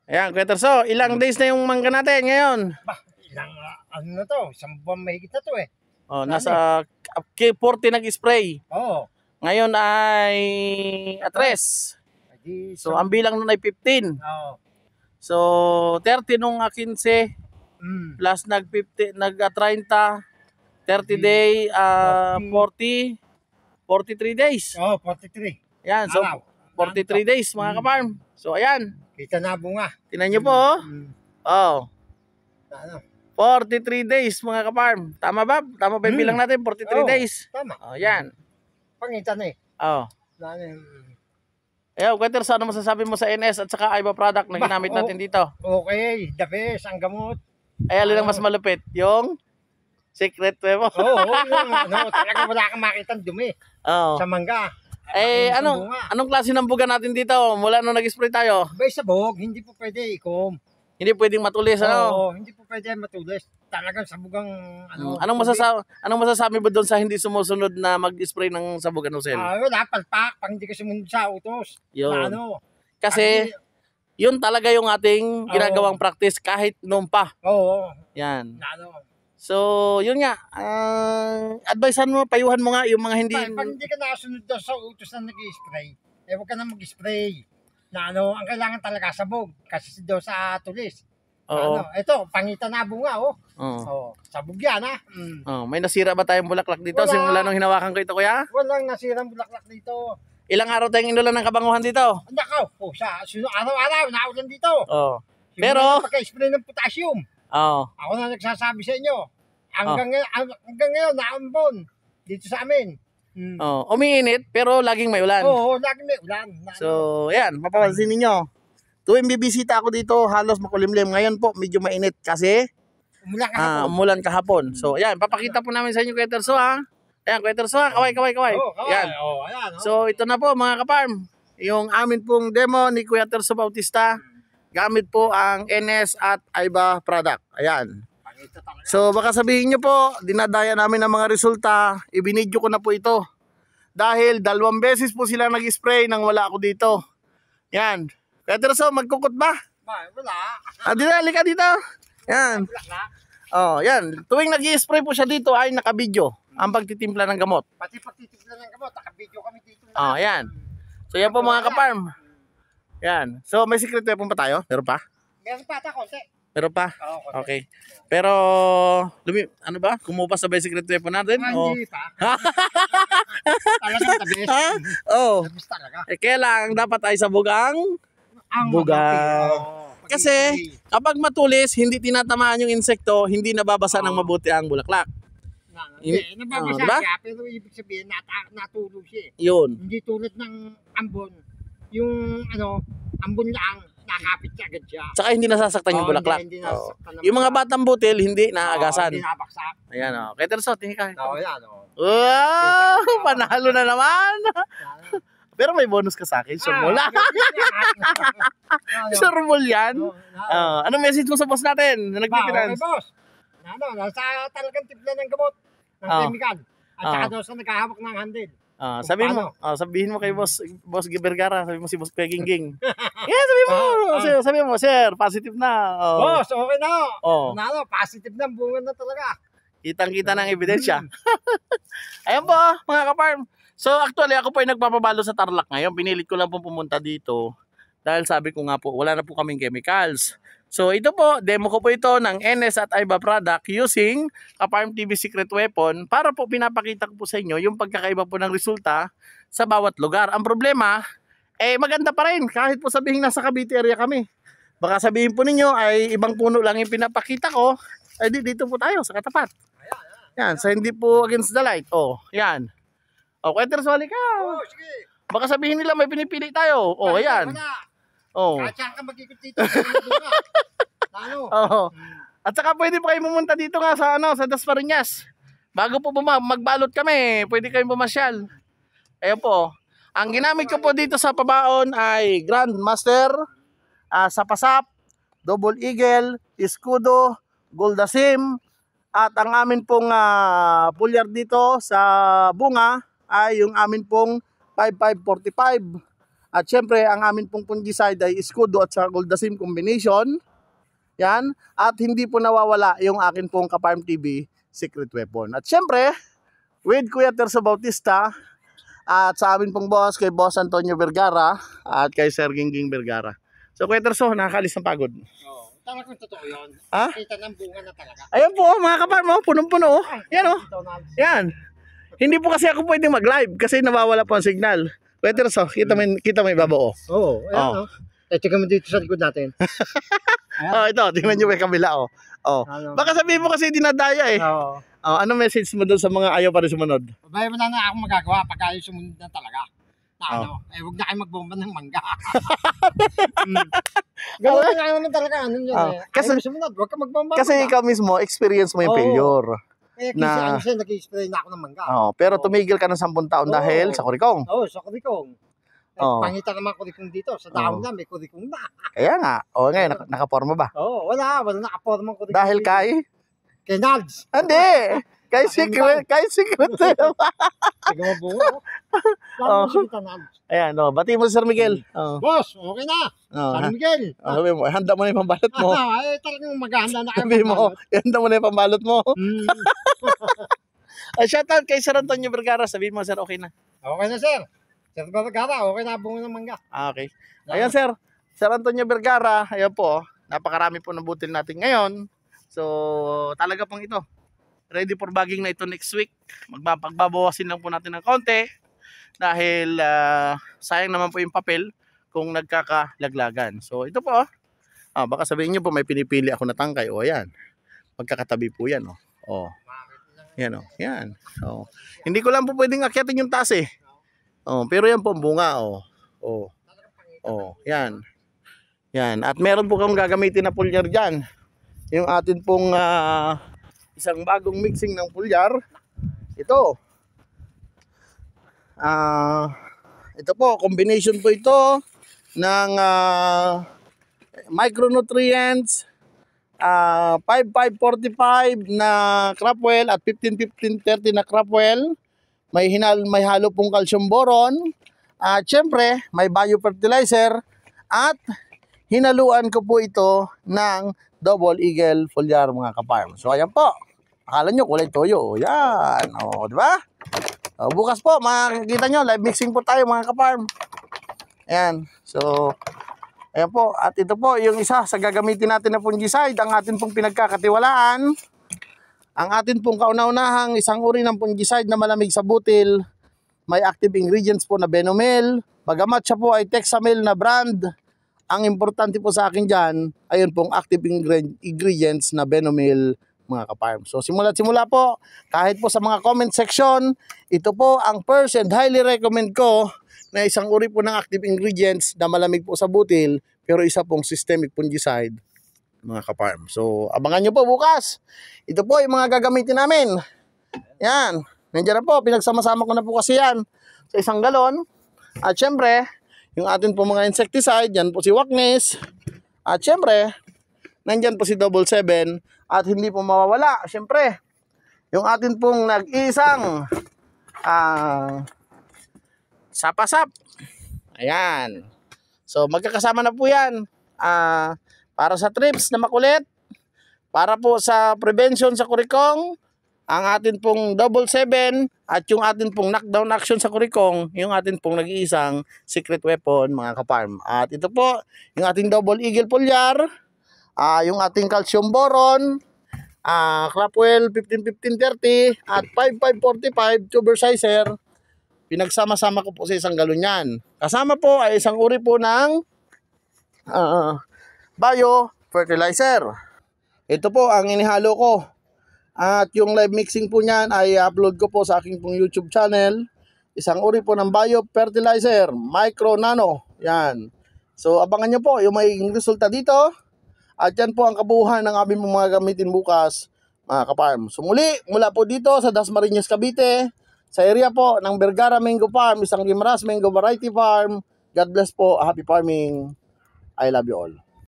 Ayan, Kuya Terso, ilang days na yung mangga natin ngayon? Bah, ilang, ano na to, isang buwan mahigit na to eh. Oh, nasa K40 nag-spray. Oo. Ngayon ay atres. Adi, So, ang bilang nun ay 15. Oo. So, 30 nung 15 Mm. plus nag-50, nag-30, 30 day, 40, 43 days. Oo, 43. Ayan, so Araw. 43 days mga kaparm. So, ayan. Kita na bunga. Tinan nyo po, oh. Mm. Oh, Ano? 43 days mga kaparm. Tama ba? Tama ba yung bilang natin? 43 Oo, days. Tama. Oh, yan. Pangitan eh. Oh. Ano, Ayan, Kuya Terso, ano masasabi mo sa NS at saka Aiba product na ginamit natin dito? okay, the best, ang gamot. Ay, alin ang mas malupit? Yung secret mo? Oo, yung ano, talaga wala kang makitang dumi Oh. sa mangga. Eh, Sa anong, bunga. anong klase ng buga natin dito? Mula nung nag-spray tayo, Bay sa buhok, hindi po pwede ikom. hindi pwedeng matulis, ano? Oo, hindi po pwede matulis. Talagang sabugang ano. Anong masasabi mo doon sa hindi sumusunod na mag-spray ng sabog anusel? Wala, palpak, pang hindi ka sumunod sa utos. Yun. Na ano. Kasi, yun talaga yung ating ginagawang practice kahit noon pa. Oo, Yan. na ano. So, yun nga. Advisean mo, payuhan mo nga yung mga hindi... Pag hindi ka nakasunod daw sa utos na nag-spray, eh huwag ka na mag-spray. Na ano, ang kailangan talaga sabog. Kasi daw sa tulis. Oo. Ano, ito, pangitan na bunga, oh. Oo. Oh, sabog yan, ha. Oh, may nasira ba tayong bulaklak dito? Wala. Simula nung hinawakan ko ito, kuya? Walang nasirang bulaklak dito. Ilang araw tayong inulan ng kabanguhan dito? Nakaw, araw-araw, naulan dito. Oh. Yung Pero- mga pagka-spray ng potassium, Oh. ako na nagsasabi sa inyo. Hanggang ngayon, naambon dito sa amin. Oh, umiinit pero laging may ulan. Oo, lagi may ulan. So, ayan, mapapansin niyo. Tuwing bibisita ako dito, halos makulimlim. Ngayon po, medyo mainit kasi Umulan ka hapon. umulan kahapon. So, ayan, papakita po namin sa inyo, Kuya Terso, ha? Ayan, Kuya Terso, ha? Kaway. Oo, kaway. Ayan. Oo, ayan. Oh. So, ito na po, mga kaparm. Yung amin pong demo ni Kuya Terso Bautista. Gamit po ang NS at Aiba product. Ayan. Pangita talaga. So, baka sabihin nyo po, dinadaya namin ang mga resulta. Ibinidyo ko na po ito. Dahil 2 beses po sila nag-spray nang wala ako dito. Yan. Kuya Terso, magkukot ba? Wala. Dinali ka dito. Yan. Bulaklak. Oh, yan. Tuwing nag-i-spray po siya dito ay nakabidyo ang pagtitimpla ng gamot. Pati pagtitipla ng gamot, nakabidyo kami dito. Oh, yan. So, yan po mga kaparm. Yan. So, may secret weapon pa tayo? Meron pa? Meron pa ata konti. Meron pa? Oo, konti. Okay. Pero, ano ba? Kumupas na ba yung secret weapon natin? Oh. Hindi pa. Talagang tabis. Ha? Oh. Tabis talaga. Eh, kailangan dapat ay sabugang Ang buga. mabuti. Kasi, kapag matulis, hindi tinatamaan yung insekto, hindi nababasa ng mabuti ang bulaklak. Hindi, nababasa diba? siya, pero ibig sabihin, natulog siya eh. Yun. Hindi tulad ng ambon. Yung ambon lang, nakapit siya agad siya. Tsaka hindi nasasaktan yung Oo, bulaklak. hindi Oo. nasasaktan ng Yung mga bulaklak. batang butil, hindi naagasan. Hindi nabaksak. Ayan o. Kaya Terso, tingin ka. Oo, yan. Oo. Wow! Panalo na naman! Pero may bonus ka sa akin. Sure mo lang. Sure mo yan. Anong message mo sa boss natin na Okay, nagpipinance? boss. Nasa talagang tipla ng gamot, ng chemical. At saka daw sa nagkahawak ng handle. Sabihin mo kay boss Vergara, sabi mo si boss Kuya Gingging. Yeah, sabi mo, sir, positive na. Oh. Boss, okay na. Oh. Positive na, bunga na talaga. Kitang-kita ng ebidensya. Ayan po, mga kaparm. So actually, ako po ay nagpapabalo sa Tarlac ngayon. Pinilit ko lang po pumunta dito. Dahil sabi ko nga po, wala na po kaming chemicals. So ito po, demo ko po ito ng NS at Aiba product using Kaparm TV Secret Weapon para po pinapakita ko po sa inyo yung pagkakaiba po ng resulta sa bawat lugar. Ang problema, maganda pa rin kahit po sabihin nasa Cavite area kami. Baka sabihin po ninyo ay ibang puno lang yung pinapakita ko, ay dito po tayo sa katapat. Yan, so hindi po against the light. Oh, yan. O, Kuya Terso, ka. Sige. Baka sabihin nila may pinipili tayo. O, ayan. Oh. Kahit saan ka mag-ikot dito. Oh. At saka pwede pa kayo pumunta dito nga sa sa Dasmariñas. Bago po magbalot kami, pwede kayong pumasyal. Ayun po. Ang ginamit ko po dito sa pabaon ay Grandmaster, Sapasap, Double Eagle, Escudo, Goldasim, at ang amin pong pulyar dito sa bunga ay yung amin pong 5545. At syempre, ang amin pong fungicide ay Escudo at saka Goldasim combination. Yan. At hindi po nawawala yung akin pong Ka-Farm TV secret weapon. At syempre, with Kuya Terzo Bautista, at sa amin pong boss, kay Boss Antonio Vergara, at kay Sir Gingging Vergara. So, Kuya Terzo, nakakalis ng pagod. Oo. Talagang totoo yun. Ha? Kita ng bunga na talaga. Ayan po, mga Ka-Farm, oh, punong-puno. Oh. Yan, oh. Yan. Hindi po kasi ako pwedeng mag-live kasi nawawala po ang signal. Kuya Terzo, kita mo yung baba, oh. Oo. Ayan, Oh. tingnan mo dito sa likod natin. Oh, ito, tingnan nyo may kabila, oh. Oh. Ano? Baka sabihin mo kasi dinadaya, eh. Oo. Oh, ano message mo doon sa mga ayaw pa rin sumunod? Babae mo na ako magagawa pag ayaw sumunod na talaga. Na Oh. ano, huwag na kayo magbomba ng mangga. Gawin na naman talaga, ano yun Oh. Kasi- ayaw sumunod, huwag ka magbomba ng Kasi mangga. ikaw mismo, experience mo yung Oo. failure. Kasi na- ano siya, nag-spray na ako ng mangga. Oh, pero tumigil ka ng 10 taon Oo. dahil sa kurikong. Oo, sa kurikong. Oo. Pangita naman kurikong dito. Sa dahon Oo. na, may kurikong na. Kaya nga. O ngayon, nakaporma ba? Oo, wala nakapormang kurikong. Dahil dito. kay? Kay Nads. Hindi! Kay secret, kay secret. Sige mo bunga. Oo. Lalo mo kita Nads. Ayan, oh, bati mo si Sir Miguel. Oh. Boss, okay na. Oh, San Miguel. sabi mo, handa mo na yung pambalot mo. Ay, talagang maghahanda na kayo. Sabi mo, handa mo na yung pambalot mo. Hmm. Shoutout kay Sir Antonio Vergara. Sabihin mo, sir, okay na. Okay na, sir. Sir Baragara, okay na bunga ng mangga. Ah, okay. Ayan, sir. Sir Antonio Vergara. Ayan po. Napakarami po ng butil natin ngayon. So, talaga pong ito. Ready for bagging na ito next week. Pagbabawasin lang po natin ng konti. Dahil sayang naman po yung papel kung nagkakalaglagan. So, ito po. Baka sabihin nyo po may pinipili ako na tangkay. O, ayan. Magkakatabi po yan. O. Yan, o. Yan. O. Hindi ko lang po pwedeng akyatin yung taas, eh. Oh, pero yan po ang bunga, oh. Oh. Oh, yan. Yan. At meron po kang gagamitin na pulyar diyan. Yung atin pong isang bagong mixing ng pulyar. Ito. Ito po, combination po ito ng micronutrients, 5545 na Cropwell at 15-15-30 na Cropwell. May halo pong calcium boron. At syempre, may biofertilizer. At hinaluan ko po ito ng Double Eagle Foliar, mga Ka-Farm. So ayan po. Akala nyo kulay toyo. Yan. O, di ba? O, bukas po, makikita nyo, live mixing po tayo, mga Ka-Farm. Ayan. So, ayan po. At ito po, yung isa sa gagamitin natin na fungicide, ang atin pong pinagkakatiwalaan. Ang atin pong kauna-unahang isang uri ng fungicide na malamig sa butil, may active ingredients po na Benomil. Bagamat siya po ay Texamil na brand, ang importante po sa akin dyan, ayun pong active ingredients na Benomil, mga Ka-Farm. So simula't simula po, kahit po sa mga comment section, ito po ang first and highly recommend ko na isang uri po ng active ingredients na malamig po sa butil, pero isa pong systemic fungicide, mga Ka-Farm. So abangan nyo po bukas. Ito po yung mga gagamitin namin. Yan. Nandiyan na po. Pinagsama-sama ko na po kasi yan sa isang galon. At syempre, yung atin po mga insecticide, yan po si Waknis. At syempre, nandyan po si Double 7. At hindi po mawawala, syempre, yung atin pong nag-isang sapasap. Ayan. So magkakasama na po yan. Para sa trips na makulit. Para po sa prevention sa kurikong, ang atin pong Double 7 at yung atin pong knockdown action sa kurikong, yung atin pong nag-iisang secret weapon, mga Ka-Farm. At ito po, yung ating Double Eagle Foliar, yung ating calcium boron, Cropwell 15-15-30 at 5545 tuber sizer. Pinagsama-sama ko po sa isang galon yan. Kasama po ay isang uri po ng biofertilizer. Ito po ang inihalo ko. At yung live mixing po niyan ay upload ko po sa aking pong YouTube channel. Isang uri po ng biofertilizer, micro nano. Yan. So abangan nyo po yung magiging resulta dito. At yan po ang kabuuan ng aming mga gamitin bukas, mga Ka-Farm. So muli, mula po dito sa Dasmariñas, Cavite, sa area po ng Vergara Mango Farm, isang Guimaras Mango Variety Farm. God bless po, happy farming. I love you all.